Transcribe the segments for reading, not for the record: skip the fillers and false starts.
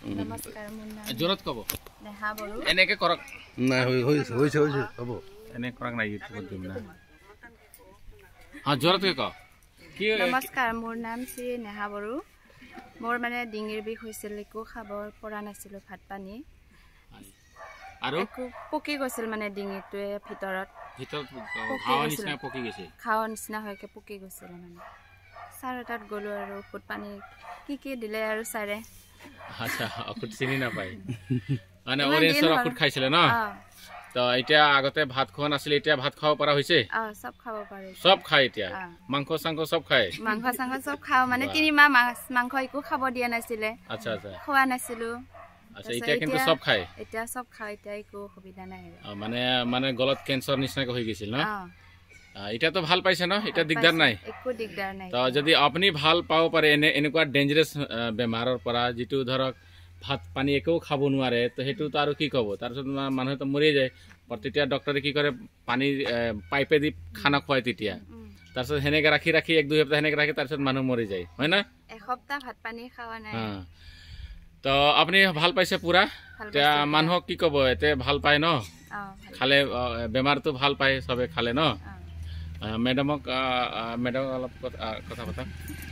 নমস্কাৰ মোৰ নাম জোৰত কব নেহা বড়ো এনেকে কৰক নাই হৈছে হ'ব এনে কৰক নাই ইউটিউবত দিম না হ্যাঁ জোৰত ক কি নমস্কাৰ মোৰ নাম শ্ৰী নেহা বড়ো মোৰ মানে ডিঙিৰ বিষ হৈছিল একো খাব পৰা নাছিলোঁ ভাত পানী আৰু পকি গৈছিল মানে ডিঙিটোৱে ভিতৰত খাওয়া নিচিনা পকি গৈছে খাওয়া নিচিনা হয়কে পকি গৈছিল মানে ছাৰৰ তাত গ'লো আৰু ঔষধ পানী কি দিলে আৰু ছাৰে আচ্ছা ঔষধ চিনি নাপায় মানে অৰেঞ্জৰ ঔষধ খাইছিলে ন তো এতিয়া আগতে ভাত খোৱা নাছিল এতিয়া ভাত খাব পৰা হৈছে সব খাব পাৰে সব খায় এতিয়া মাংস চাংস সব খায় মাংস চাংস সব খাও মানে 3 মাহ মাংস একো খাব দিয়া নাছিলে আচ্ছা আচ্ছা খোৱা নাছিলো আচ্ছা এতিয়া কিন্তু সব খায় এতিয়া সব খায় এতিয়া একো অসুবিধা নাই মানে গলত কেন্সার নিচিনাকৈ হৈ গৈছিল ন এটা তো ভাল পাইছে ন এটা দিগদাৰ নাই একো দিগদাৰ নাই তো যদি আপুনি ভাল পাব পাৰে এনেকুৱা ডেঞ্জাৰাছ বেমাৰৰ পৰা যেটো ধৰক ভাত পানী একো খাব নোৱাৰে তো হেতু তো আৰু কি কব তাৰপিছত মানুহ তো মৰি যায় তেতিয়া ডক্টৰে কি কৰে পানী পাইপে দি খানা খুৱাই তেতিয়া তাৰপিছত হেনেকে ৰাখি 1-2 সপ্তাহ হেনেকে ৰাখি তাৰপিছত মানুহ মৰি যায় হয় না এসপ্তাহ ভাত পানী খাওয়া নাই তো আপুনি ভাল পাইছে পুৰা তা মানুহক কি কব এতে ভাল পায় ন খালে বেমাৰটো ভাল পায় সবে খালে ন মেডাম অলপ কথা পাতা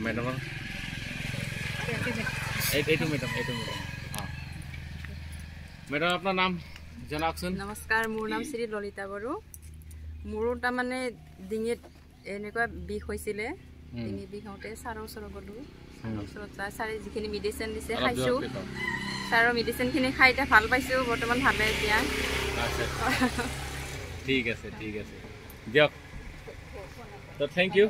মেডাম এইটো মেডাম মেডাম আপোনাৰ নাম জনাওকচোন নমস্কাৰ মোৰ নাম শ্ৰী ললিতা বড়ো মোৰ তাৰ মানে ডিঙিত এনেকুৱা বিষ হৈছিলে ডিঙি বিষ হওঁতে ছাৰৰ ওচৰত গ'লো ওচৰত ছাৰে যিখিনি মেডিচিন দিছে খাইছোঁ ছাৰৰ মেডিচিনখিনি খাই এতিয়া ভাল পাইছোঁ বৰ্তমান ভালে এতিয়া ঠিক আছে দিয়ক তো থ্যাংক ইউ